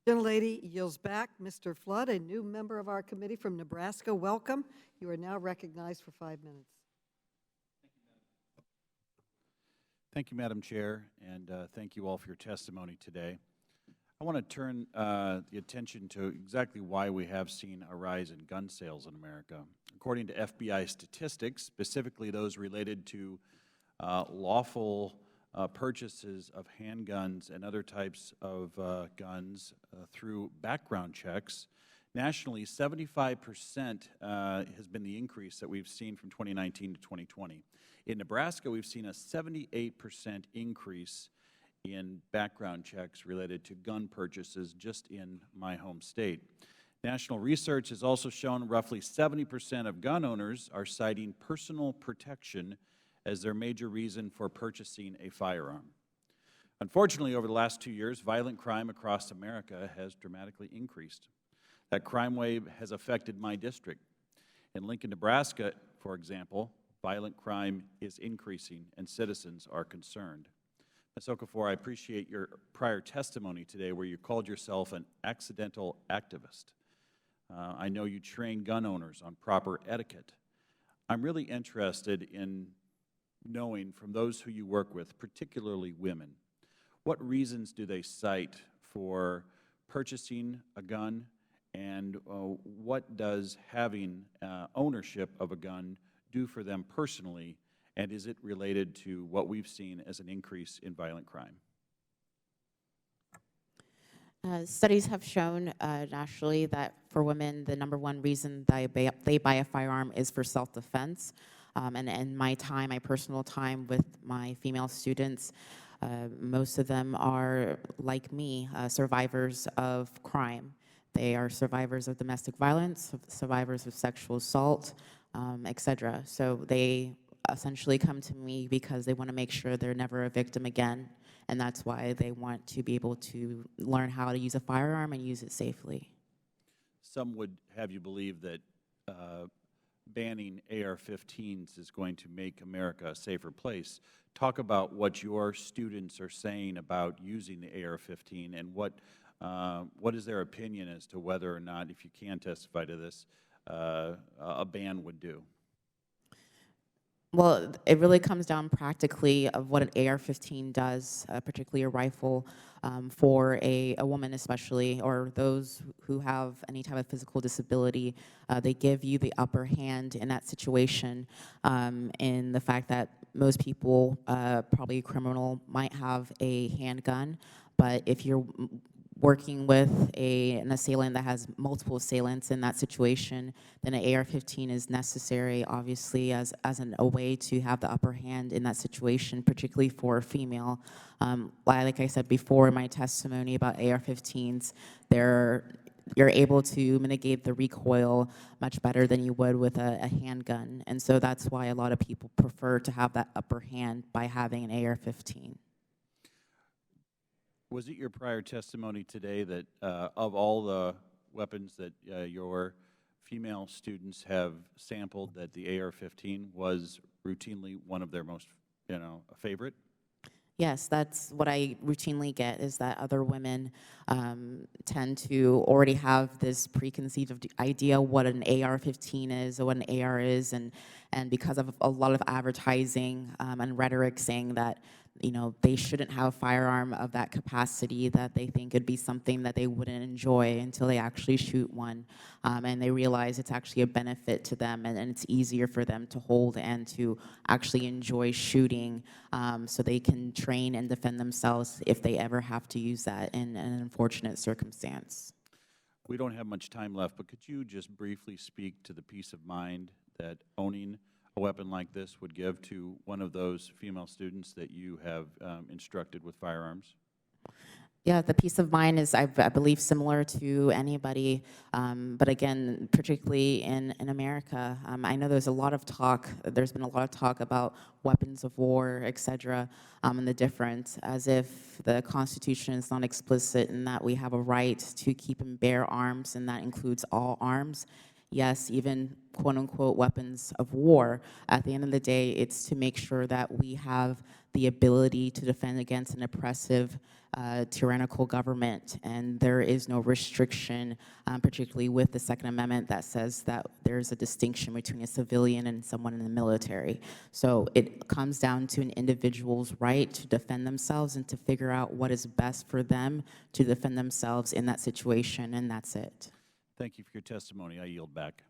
Gentlelady yields back. Mr. Flood, a new member of our committee from Nebraska, welcome. You are now recognized for 5 minutes. Thank you, Madam Chair, and thank you all for your testimony today. I want to turn the attention to exactly why we have seen a rise in gun sales in America. According to FBI statistics, specifically those related to lawful purchases of handguns and other types of guns through background checks, nationally 75% has been the increase that we've seen from 2019 to 2020. In Nebraska, we've seen a 78% increase in background checks related to gun purchases just in my home state. National research has also shown roughly 70% of gun owners are citing personal protection as their major reason for purchasing a firearm. Unfortunately, over the last 2 years, violent crime across America has dramatically increased. That crime wave has affected my district. In Lincoln, Nebraska, for example, violent crime is increasing and citizens are concerned. Ms. Okafor, I appreciate your prior testimony today where you called yourself an accidental activist. I know you train gun owners on proper etiquette. I'm really interested in knowing from those who you work with, particularly women, what reasons do they cite for purchasing a gun, and what does having ownership of a gun do for them personally, and is it related to what we've seen as an increase in violent crime? Studies have shown nationally that for women, the #1 reason they buy a firearm is for self-defense. And in my time, my personal time with my female students, most of them are, like me, survivors of crime. They are survivors of domestic violence, survivors of sexual assault, etc. So they essentially come to me because they want to make sure they're never a victim again, and that's why they want to be able to learn how to use a firearm and use it safely. Some would have you believe that banning AR-15s is going to make America a safer place. Talk about what your students are saying about using the AR-15 and what is their opinion as to whether or not, if you can testify to this, a ban would do. Well, it really comes down practically of what an AR-15 does, particularly a rifle, for a woman especially, or those who have any type of physical disability. They give you the upper hand in that situation, in the fact that most people, probably a criminal, might have a handgun, but if you're working with an assailant that has multiple assailants in that situation, then an AR-15 is necessary, obviously, as a way to have the upper hand in that situation, particularly for a female. Like I said before in my testimony about AR-15s, you're able to mitigate the recoil much better than you would with a handgun. And so that's why a lot of people prefer to have that upper hand by having an AR-15. Was it your prior testimony today that of all the weapons that your female students have sampled, that the AR-15 was routinely one of their most, favorite? Yes, that's what I routinely get, is that other women tend to already have this preconceived idea what an AR-15 is or what an AR is, and because of a lot of advertising and rhetoric saying that they shouldn't have a firearm of that capacity, that they think it'd be something that they wouldn't enjoy until they actually shoot one, and they realize it's actually a benefit to them, and it's easier for them to hold and to actually enjoy shooting, so they can train and defend themselves if they ever have to use that in an unfortunate circumstance. We don't have much time left, but could you just briefly speak to the peace of mind that owning a weapon like this would give to one of those female students that you have instructed with firearms? Yeah, the peace of mind is, I believe, similar to anybody, but again, particularly in America. I know there's been a lot of talk about weapons of war, et cetera, and the difference, as if the Constitution is not explicit in that we have a right to keep and bear arms, and that includes all arms. yes, even quote-unquote weapons of war. At the end of the day, it's to make sure that we have the ability to defend against an oppressive, tyrannical government, and there is no restriction, particularly with the Second Amendment, that says that there's a distinction between a civilian and someone in the military. So it comes down to an individual's right to defend themselves and to figure out what is best for them to defend themselves in that situation, and that's it. Thank you for your testimony. I yield back.